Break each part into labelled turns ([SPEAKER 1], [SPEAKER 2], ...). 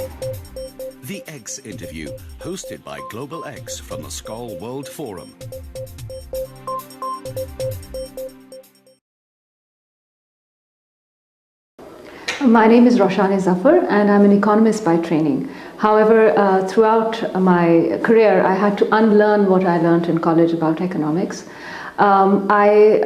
[SPEAKER 1] The X Interview, hosted by Global X from the SCOL World Forum.
[SPEAKER 2] My name is Roshaneh Zafar and I'm an economist by training. However, throughout my career, I had to unlearn what I learned in college about economics. I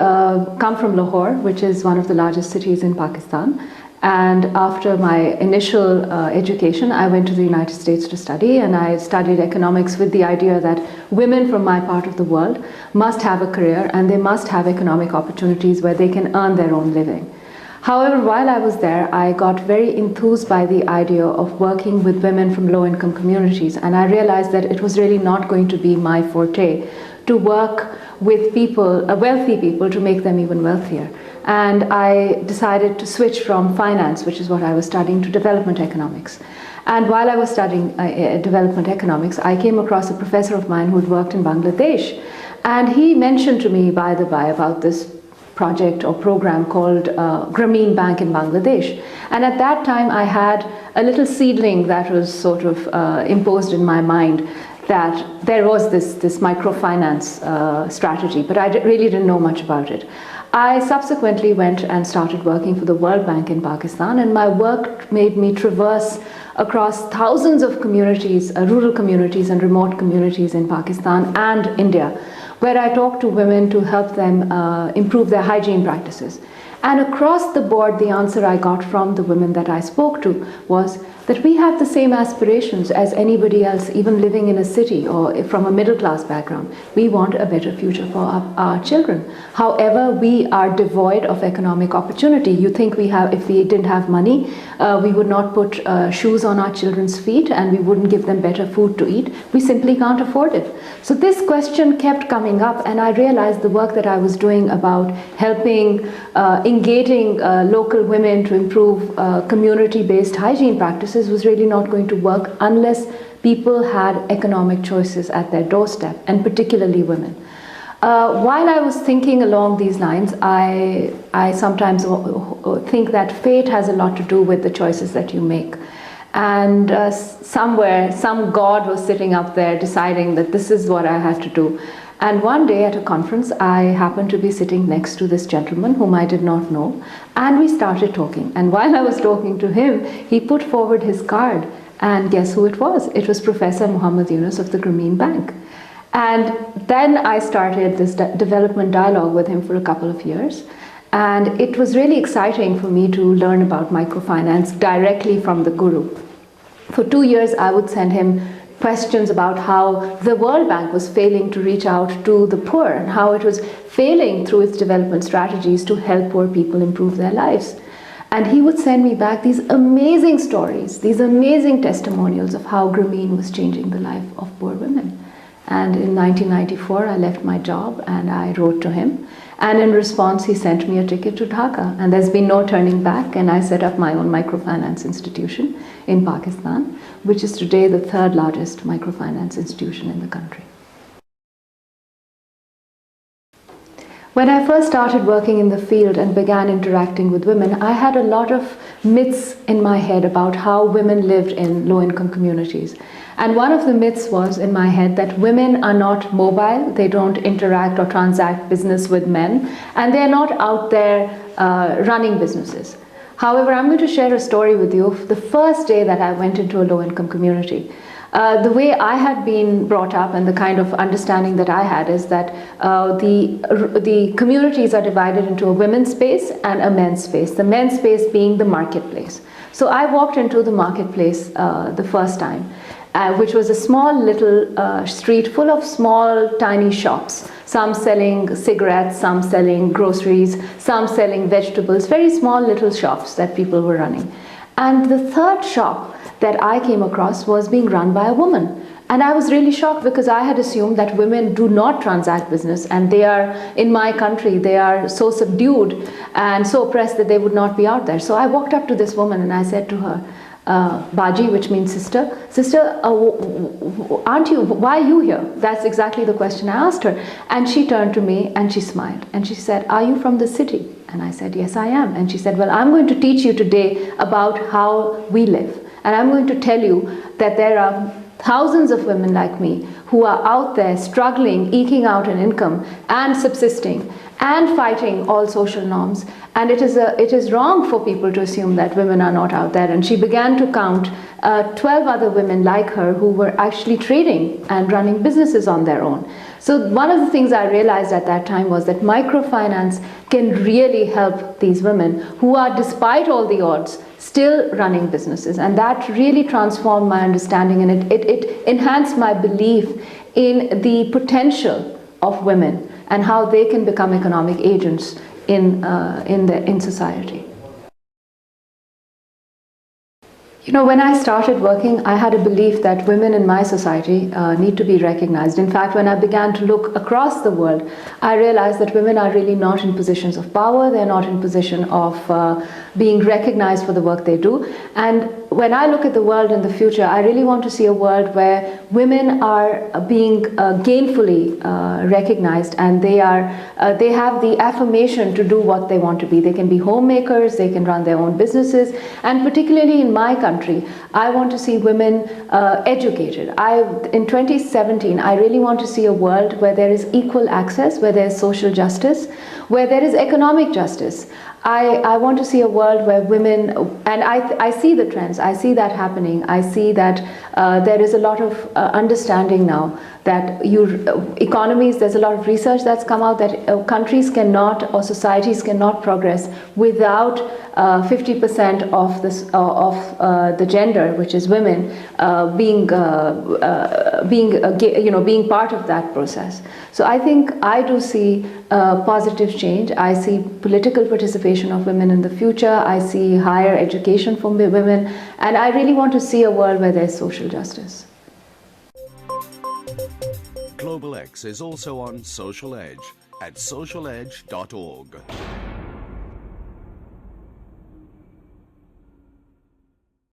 [SPEAKER 2] come from Lahore, which is one of the largest cities in Pakistan. And after my initial education, I went to the United States to study, and I studied economics with the idea that women from my part of the world must have a career and they must have economic opportunities where they can earn their own living. However, while I was there, I got very enthused by the idea of working with women from low-income communities, and I realized that it was really not going to be my forte to work with people, wealthy people, to make them even wealthier. And I decided to switch from finance, which is what I was studying, to development economics. And while I was studying development economics, I came across a professor of mine who had worked in Bangladesh, and he mentioned to me, by the by, about this project or program called Grameen Bank in Bangladesh. And at that time I had a little seedling that was sort of imposed in my mind, that there was this microfinance strategy, but I really didn't know much about it. I subsequently went and started working for the World Bank in Pakistan, and my work made me traverse across thousands of communities, rural communities and remote communities in Pakistan and India, where I talked to women to help them improve their hygiene practices. And across the board, the answer I got from the women that I spoke to was that we have the same aspirations as anybody else, even living in a city or from a middle-class background. We want a better future for our children. However, we are devoid of economic opportunity. You think if we didn't have money, we would not put shoes on our children's feet and we wouldn't give them better food to eat. We simply can't afford it. So this question kept coming up, and I realized the work that I was doing about helping, engaging local women to improve community-based hygiene practices was really not going to work unless people had economic choices at their doorstep, and particularly women. While I was thinking along these lines, I sometimes think that fate has a lot to do with the choices that you make. And somewhere, some God was sitting up there deciding that this is what I had to do. And one day at a conference, I happened to be sitting next to this gentleman whom I did not know, and we started talking. And while I was talking to him, he put forward his card, and guess who it was? It was Professor Muhammad Yunus of the Grameen Bank. And then I started this development dialogue with him for a couple of years. And it was really exciting for me to learn about microfinance directly from the guru. For 2 years, I would send him questions about how the World Bank was failing to reach out to the poor and how it was failing through its development strategies to help poor people improve their lives. And he would send me back these amazing stories, these amazing testimonials of how Grameen was changing the life of poor women. And in 1994, I left my job and I wrote to him. And in response, he sent me a ticket to Dhaka. And there's been no turning back. And I set up my own microfinance institution in Pakistan, which is today the third largest microfinance institution in the country. When I first started working in the field and began interacting with women, I had a lot of myths in my head about how women lived in low-income communities. And one of the myths was in my head that women are not mobile, they don't interact or transact business with men, and they're not out there running businesses. However, I'm going to share a story with you of the first day that I went into a low-income community. The way I had been brought up and the kind of understanding that I had is that the communities are divided into a women's space and a men's space, the men's space being the marketplace. So I walked into the marketplace the first time, which was a small little street full of small tiny shops, some selling cigarettes, some selling groceries, some selling vegetables, very small little shops that people were running. And the third shop that I came across was being run by a woman. And I was really shocked because I had assumed that women do not transact business, and they are, in my country, they are so subdued and so oppressed that they would not be out there. So I walked up to this woman and I said to her, Baji, which means sister, aren't you, why are you here? That's exactly the question I asked her. And she turned to me and she smiled and she said, are you from the city? And I said, yes, I am. And she said, well, I'm going to teach you today about how we live. And I'm going to tell you that there are thousands of women like me who are out there struggling, eking out an income and subsisting and fighting all social norms. And it is wrong for people to assume that women are not out there. And she began to count 12 other women like her who were actually trading and running businesses on their own. So one of the things I realized at that time was that microfinance can really help these women who are, despite all the odds, still running businesses. And that really transformed my understanding, and it enhanced my belief in the potential of women and how they can become economic agents in society. You know, when I started working, I had a belief that women in my society need to be recognized. In fact, when I began to look across the world, I realized that women are really not in positions of power. They're not in position of being recognized for the work they do. And when I look at the world in the future, I really want to see a world where women are being gainfully recognized, and they have the affirmation to do what they want to be. They can be homemakers, they can run their own businesses, and particularly in my country, I want to see women educated. In 2017, I really want to see a world where there is equal access, where there is social justice, where there is economic justice. I want to see a world where women, and I see the trends, I see that happening. I see that there is a lot of understanding now that economies, there's a lot of research that's come out that countries cannot, or societies cannot progress without 50% of the gender, which is women, being part of that process. So I think I do see positive change. I see political participation of women in the future. I see higher education for women, and I really want to see a world where there's social justice.
[SPEAKER 1] Global X is also on SocialEdge at socialedge.org.